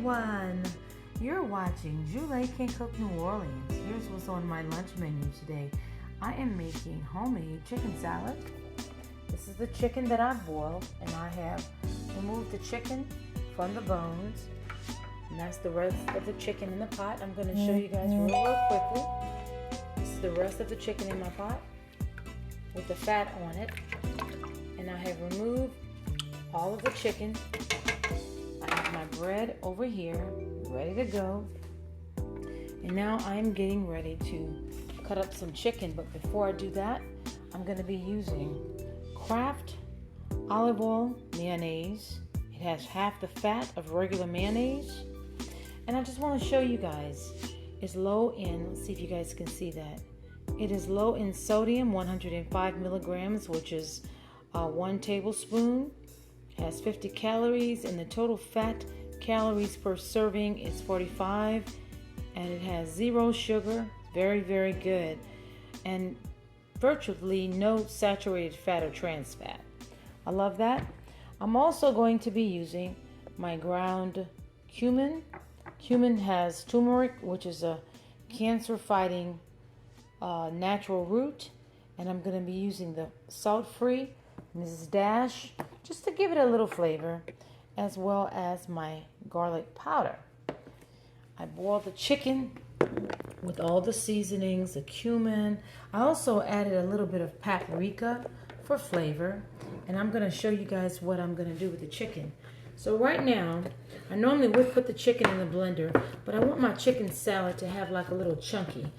everyone. You're watching JuLa Can Cook New Orleans. Here's what's on my lunch menu today. I am making homemade chicken salad. This is the chicken that I boiled, and I have removed the chicken from the bones. And that's the rest of the chicken in the pot. I'm going to show you guys real quickly. This is the rest of the chicken in my pot with the fat on it. And I have removed all of the chicken. I have my bread over here, ready to go. And now I'm getting ready to cut up some chicken. But before I do that, I'm going to be using Kraft olive oil mayonnaise. It has half the fat of regular mayonnaise. And I just want to show you guys, it's low in, let's see if you guys can see that. It is low in sodium, 105 milligrams, which is 1 tablespoon. Has 50 calories, and the total fat calories per serving is 45, and it has 0 sugar. Very, very good, and virtually no saturated fat or trans fat. I love that. I'm also going to be using my ground cumin. Cumin has turmeric, which is a cancer-fighting natural root, and I'm going to be using the salt-free Mrs. Dash, just to give it a little flavor, as well as my garlic powder. I boiled the chicken with all the seasonings, the cumin. I also added a little bit of paprika for flavor, and I'm going to show you guys what I'm going to do with the chicken. So right now, I normally would put the chicken in the blender, but I want my chicken salad to have like a little chunky,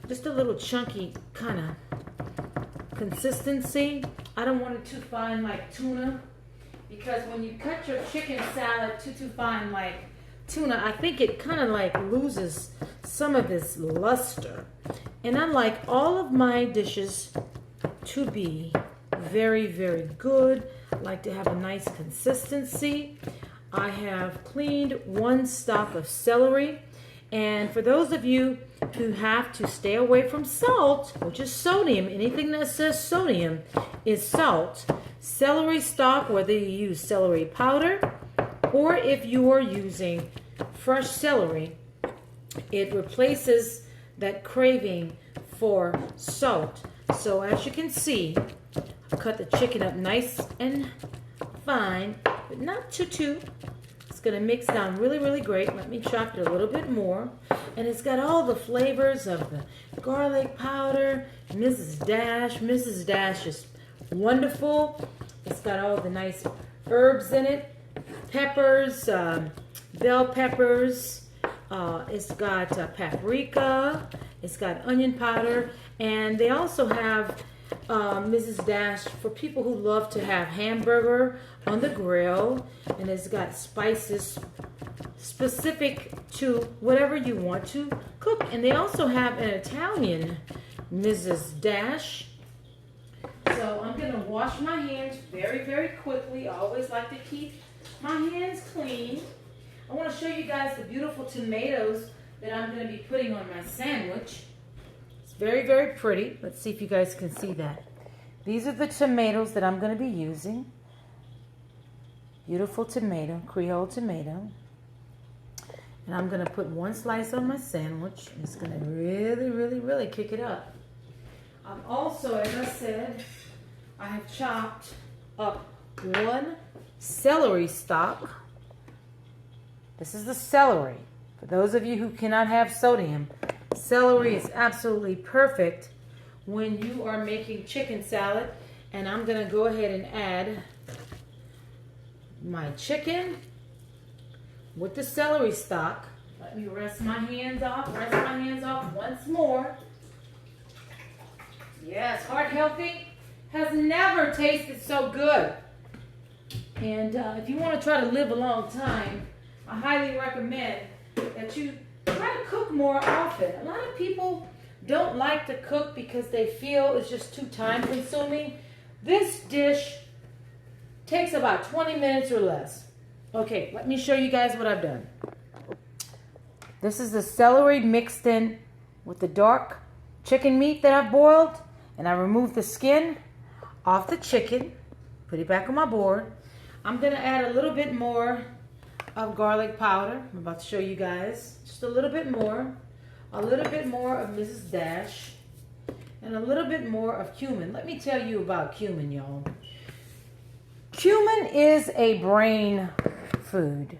just a little chunky kind of consistency. I don't want it too fine like tuna, because when you cut your chicken salad too fine like tuna, I think it kind of like loses some of its luster. And I like all of my dishes to be very, very good. I like to have a nice consistency. I have cleaned 1 stalk of celery. And for those of you who have to stay away from salt, which is sodium, anything that says sodium is salt. Celery stalk, whether you use celery powder or if you are using fresh celery, it replaces that craving for salt. So as you can see, I've cut the chicken up nice and fine, but not too. It's going to mix down really, really great. Let me chop it a little bit more. And it's got all the flavors of the garlic powder, Mrs. Dash. Mrs. Dash is wonderful. It's got all the nice herbs in it. Peppers, bell peppers. It's got paprika. It's got onion powder. And they also have Mrs. Dash for people who love to have hamburger on the grill, and it's got spices specific to whatever you want to cook. And they also have an Italian Mrs. Dash. So I'm going to wash my hands very, very quickly. I always like to keep my hands clean. I want to show you guys the beautiful tomatoes that I'm going to be putting on my sandwich. It's very, very pretty. Let's see if you guys can see that. These are the tomatoes that I'm going to be using. Beautiful tomato, Creole tomato. And I'm going to put 1 slice on my sandwich. It's going to really, really, really kick it up. Also, as I said, I have chopped up 1 celery stalk. This is the celery. For those of you who cannot have sodium, celery is absolutely perfect when you are making chicken salad. And I'm going to go ahead and add my chicken with the celery stalk. Let me rest my hands off once more. Yes, heart healthy has never tasted so good. And if you want to try to live a long time, I highly recommend that you try to cook more often. A lot of people don't like to cook because they feel it's just too time consuming. This dish takes about 20 minutes or less. Okay, let me show you guys what I've done. This is the celery mixed in with the dark chicken meat that I've boiled, and I removed the skin off the chicken, put it back on my board. I'm going to add a little bit more of garlic powder. I'm about to show you guys. Just a little bit more. A little bit more of Mrs. Dash. And a little bit more of cumin. Let me tell you about cumin, y'all. Cumin is a brain food.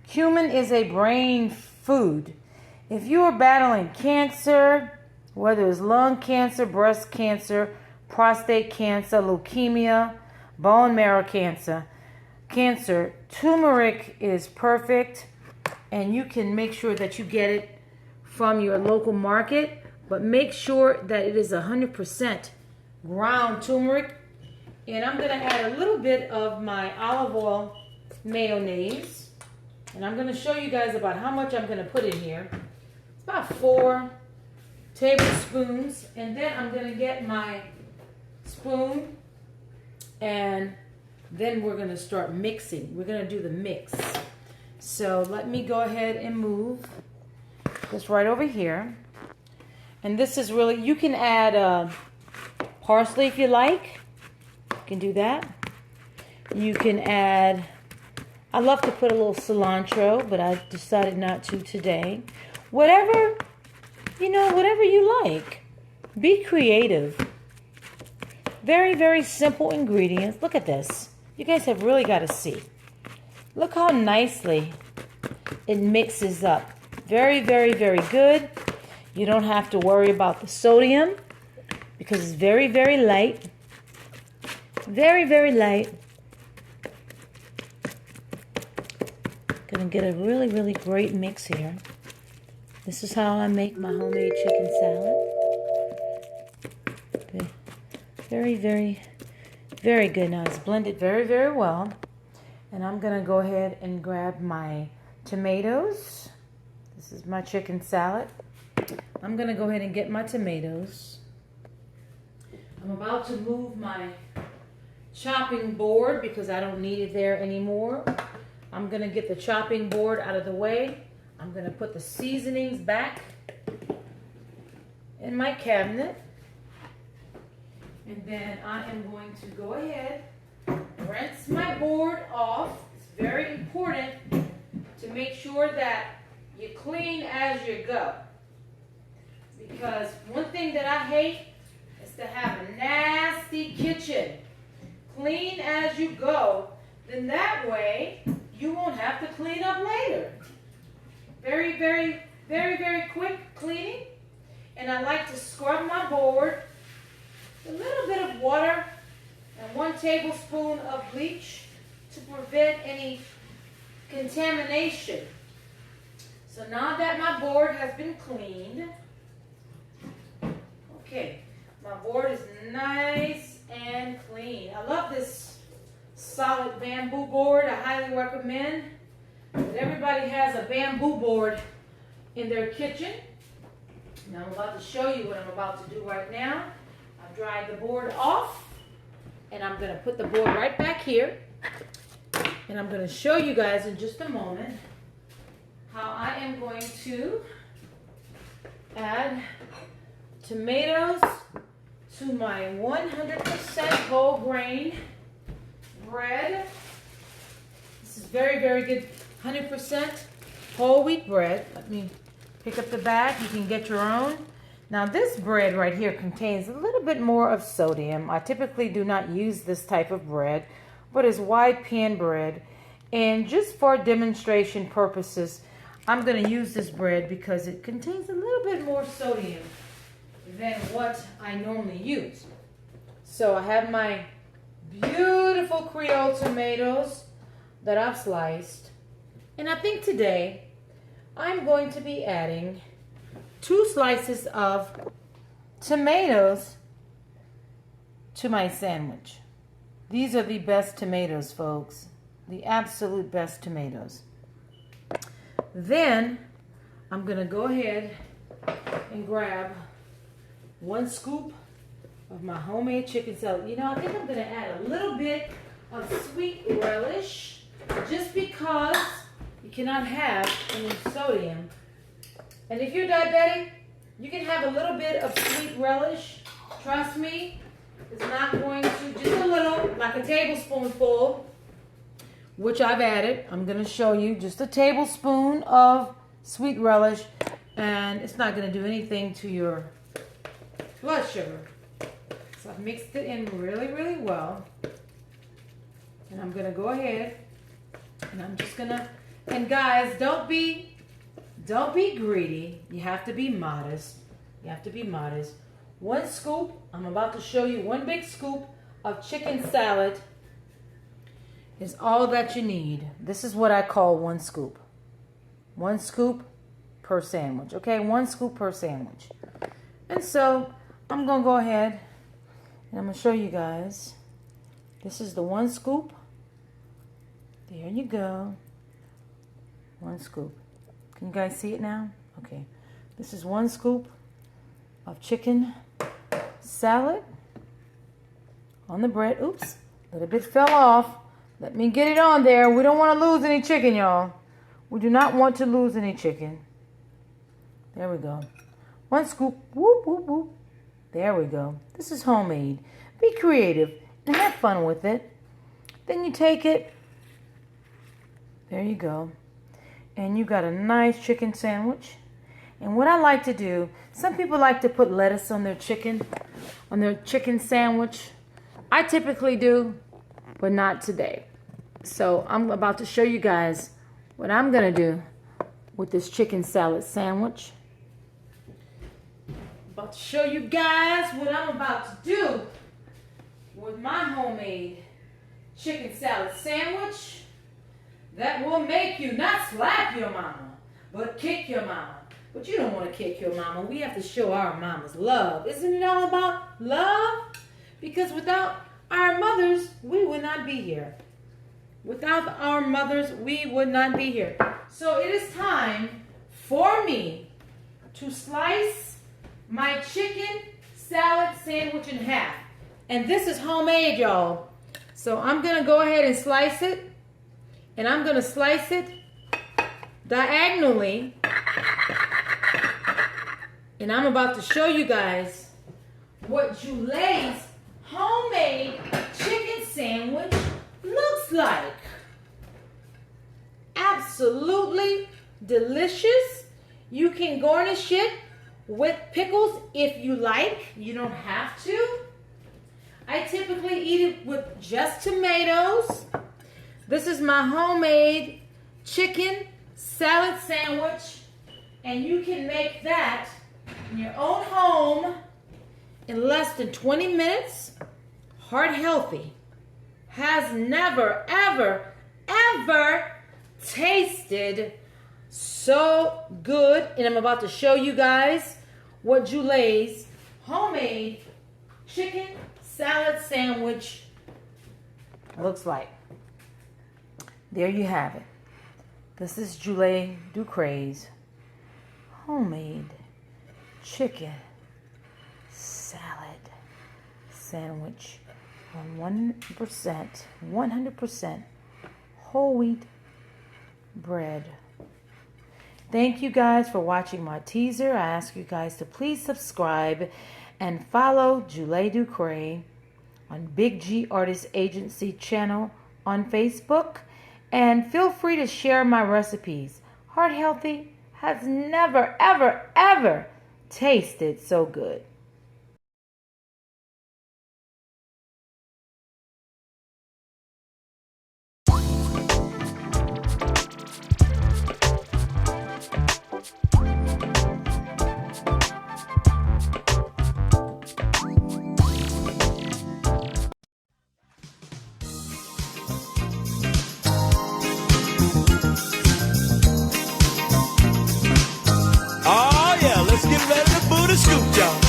Cumin is a brain food. If you are battling cancer, whether it's lung cancer, breast cancer, prostate cancer, leukemia, bone marrow cancer, turmeric is perfect, and you can make sure that you get it from your local market, but make sure that it is 100% ground turmeric. And I'm going to add a little bit of my olive oil mayonnaise, and I'm going to show you guys about how much I'm going to put in here. It's about 4 tablespoons, and then I'm going to get my spoon, and then we're going to start mixing. We're going to do the mix. So let me go ahead and move this right over here. And this is really, you can add parsley if you like. You can do that. You can add, I love to put a little cilantro, but I decided not to today. Whatever, whatever you like. Be creative. Very, very simple ingredients. Look at this. You guys have really got to see. Look how nicely it mixes up. Very, very, very good. You don't have to worry about the sodium because it's very, very light. Very, very light. Gonna get a really, really great mix here. This is how I make my homemade chicken salad. Very, very, very good. Now it's blended very, very well. And I'm gonna go ahead and grab my tomatoes. This is my chicken salad. I'm gonna go ahead and get my tomatoes. I'm about to move my chopping board because I don't need it there anymore. I'm gonna get the chopping board out of the way. I'm gonna put the seasonings back in my cabinet. And then I am going to go ahead, rinse my board off. It's very important to make sure that you clean as you go. Because one thing that I hate is to have a nasty kitchen. Clean as you go, then that way you won't have to clean up later. Very, very, very, very quick cleaning. And I like to scrub my board. A little bit of water and 1 tablespoon of bleach to prevent any contamination. So now that my board has been cleaned, okay, my board is nice and clean. I love this solid bamboo board. I highly recommend that everybody has a bamboo board in their kitchen. Now I'm about to show you what I'm about to do right now. I've dried the board off, and I'm going to put the board right back here. And I'm going to show you guys in just a moment how I am going to add tomatoes to my 100% whole grain bread. This is very, very good 100% whole wheat bread. Let me pick up the bag. You can get your own. Now this bread right here contains a little bit more of sodium. I typically do not use this type of bread, but it's wide pan bread. And just for demonstration purposes, I'm going to use this bread because it contains a little bit more sodium than what I normally use. So I have my beautiful Creole tomatoes that I've sliced. And I think today I'm going to be adding 2 slices of tomatoes to my sandwich. These are the best tomatoes, folks. The absolute best tomatoes. Then I'm going to go ahead and grab 1 scoop of my homemade chicken salad. You know, I think I'm going to add a little bit of sweet relish just because you cannot have any sodium. And if you're diabetic, you can have a little bit of sweet relish. Trust me, it's not going to, just a little, like a tablespoonful, which I've added. I'm going to show you just a tablespoon of sweet relish, and it's not going to do anything to your blood sugar. So I've mixed it in really, really well. And I'm going to go ahead and I'm just going to, and guys, don't be greedy. You have to be modest. You have to be modest. 1 scoop, I'm about to show you 1 big scoop of chicken salad is all that you need. This is what I call 1 scoop. 1 scoop per sandwich, okay? 1 scoop per sandwich. And so I'm gonna go ahead and I'm gonna show you guys. This is the 1 scoop. There you go. 1 scoop. Can you guys see it now? Okay. This is 1 scoop of chicken salad on the bread. Oops, a little bit fell off. Let me get it on there. We don't want to lose any chicken, y'all. We do not want to lose any chicken. There we go. 1 scoop. Whoop, whoop, whoop. There we go. This is homemade. Be creative and have fun with it. Then you take it. There you go. And you got a nice chicken sandwich. And what I like to do, some people like to put lettuce on their chicken sandwich. I typically do, but not today. So I'm about to show you guys what I'm gonna do with this chicken salad sandwich. About to show you guys what I'm about to do with my homemade chicken salad sandwich that will make you not slap your mama, but kick your mama. But you don't want to kick your mama. We have to show our mamas love. Isn't it all about love? Because without our mothers, we would not be here. Without our mothers, we would not be here. So it is time for me to slice my chicken salad sandwich in half. And this is homemade, y'all. So I'm going to go ahead and slice it. And I'm going to slice it diagonally. And I'm about to show you guys what JuLa's homemade chicken sandwich looks like. Absolutely delicious. You can garnish it with pickles if you like. You don't have to. I typically eat it with just tomatoes. This is my homemade chicken salad sandwich. And you can make that in your own home in less than 20 minutes. Heart healthy. Has never, ever, ever tasted so good. And I'm about to show you guys what JuLa's homemade chicken salad sandwich looks like. There you have it. This is JuLa Ducre's homemade chicken salad sandwich on 100% whole wheat bread. Thank you guys for watching my teaser. I ask you guys to please subscribe and follow JuLa Ducre on Big G Artist Agency channel on Facebook. And feel free to share my recipes. Heart healthy has never, ever, ever tasted so good. Oh yeah, let's get ready to boot a scoop, y'all.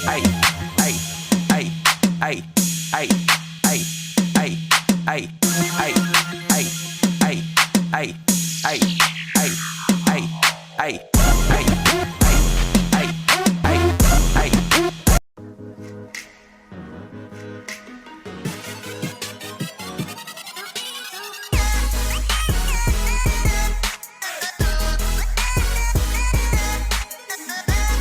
Ay, ay, ay, ay, ay, ay, ay, ay, ay, ay, ay, ay, ay, ay, ay, ay.